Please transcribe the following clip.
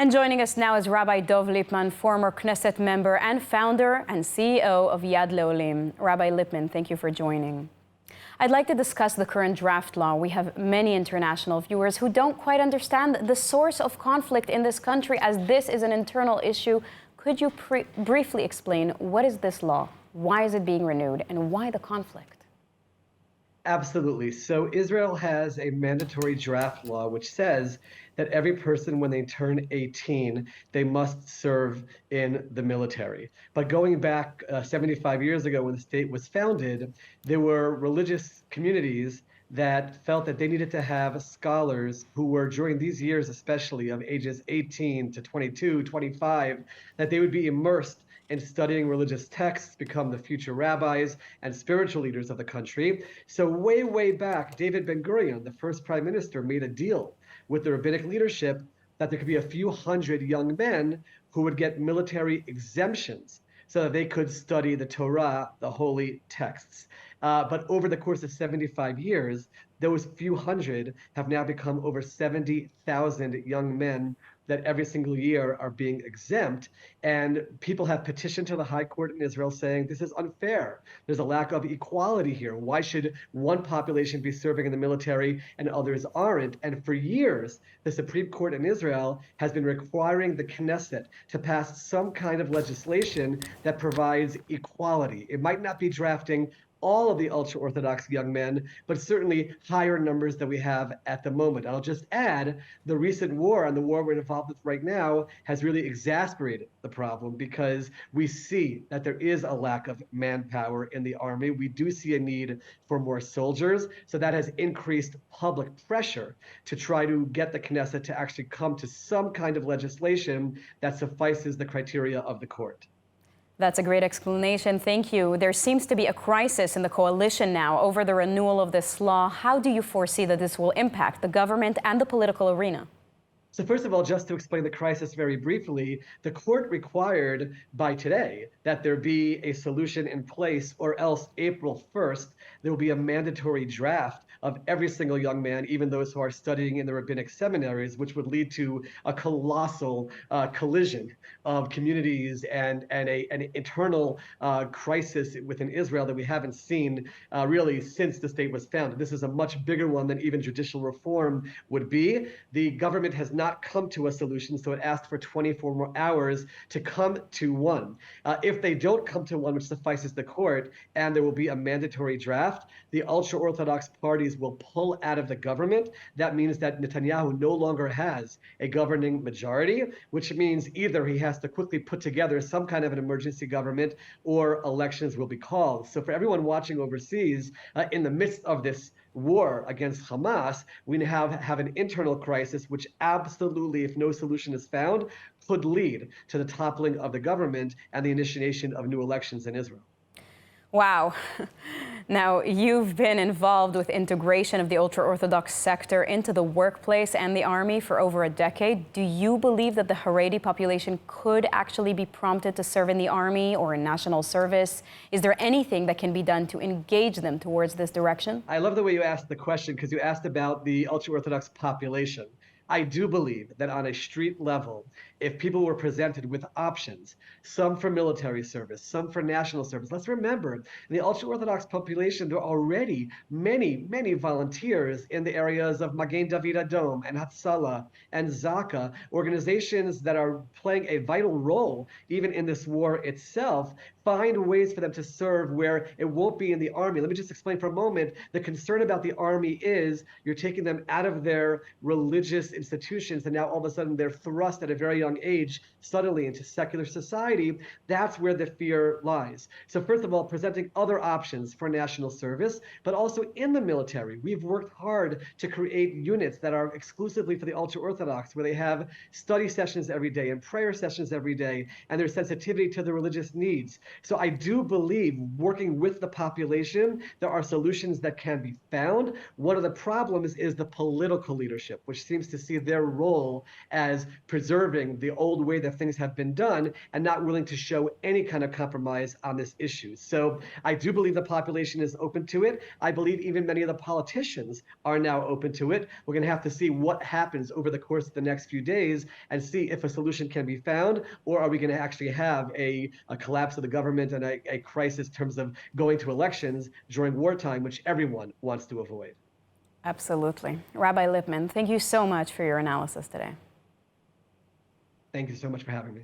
And joining us now is Rabbi Dov Lipman, former Knesset member and founder and CEO of Yad Le'olim. Rabbi Lipman, thank you for joining. I'd like to discuss the current draft law. We have many international viewers who don't quite understand the source of conflict in this country, as this is an internal issue. Could you briefly explain what is this law, why is it being renewed, and why the conflict? Absolutely. So Israel has a mandatory draft law which says that every person, when they turn 18, they must serve in the military. But going back 75 years ago when the state was founded, there were religious communities that felt that they needed to have scholars who were, during these years especially, of ages 18 to 22, 25, that they would be immersed in studying religious texts, become the future rabbis and spiritual leaders of the country. So way back, David Ben-Gurion, the first prime minister, made a deal with the rabbinic leadership that there could be a few hundred young men who would get military exemptions so that they could study the Torah, the holy texts. But over the course of 75 years, those few hundred have now become over 70,000 young men that every single year are being exempt. And people have petitioned to the High Court in Israel saying this is unfair. There's a lack of equality here. Why should one population be serving in the military and others aren't? And for years, the Supreme Court in Israel has been requiring the Knesset to pass some kind of legislation that provides equality. It might not be drafting all of the ultra-Orthodox young men, but certainly higher numbers than we have at the moment. I'll just add, the recent war and the war we're involved with right now has really exacerbated the problem because we see that there is a lack of manpower in the army. We do see a need for more soldiers, so that has increased public pressure to try to get the Knesset to actually come to some kind of legislation that suffices the criteria of the court. That's a great explanation. Thank you. There seems to be a crisis in the coalition now over the renewal of this law. How do you foresee that this will impact the government and the political arena? So first of all, just to explain the crisis very briefly, the court required by today that there be a solution in place, or else April 1st, there will be a mandatory draft of every single young man, even those who are studying in the rabbinic seminaries, which would lead to a colossal collision of communities and an internal crisis within Israel that we haven't seen really since the state was founded. This is a much bigger one than even judicial reform would be. The government has not come to a solution, so it asked for 24 more hours to come to one. If they don't come to one, which suffices the court, and there will be a mandatory draft, the ultra-Orthodox parties will pull out of the government. That means that Netanyahu no longer has a governing majority, which means either he has to quickly put together some kind of an emergency government or elections will be called. So for everyone watching overseas, in the midst of this war against Hamas, we have an internal crisis which absolutely, if no solution is found, could lead to the toppling of the government and the initiation of new elections in Israel. Wow. Now, you've been involved with integration of the ultra-Orthodox sector into the workplace and the army for over a decade. Do you believe that the Haredi population could actually be prompted to serve in the army or in national service? Is there anything that can be done to engage them towards this direction? I love the way you asked the question because you asked about the ultra-Orthodox population. I do believe that on a street level, if people were presented with options, some for military service, some for national service, let's remember, in the ultra-Orthodox population, there are already many volunteers in the areas of Magen David Adom and Hatzalah and Zaka, organizations that are playing a vital role even in this war itself. Find ways for them to serve where it won't be in the army. Let me just explain for a moment. The concern about the army is you're taking them out of their religious institutions, and now all of a sudden they're thrust at a very young age suddenly into secular society. That's where the fear lies. So first of all, presenting other options for national service, but also in the military. We've worked hard to create units that are exclusively for the ultra-Orthodox, where they have study sessions every day and prayer sessions every day, and their sensitivity to the religious needs. So I do believe, working with the population, there are solutions that can be found. One of the problems is the political leadership, which seems to see their role as preserving the old way that things have been done and not willing to show any kind of compromise on this issue. So I do believe the population is open to it. I believe even many of the politicians are now open to it. We're going to have to see what happens over the course of the next few days and see if a solution can be found, or are we going to actually have a collapse of the government and a crisis in terms of going to elections during wartime, which everyone wants to avoid. Absolutely. Rabbi Lipman, thank you so much for your analysis today. Thank you so much for having me.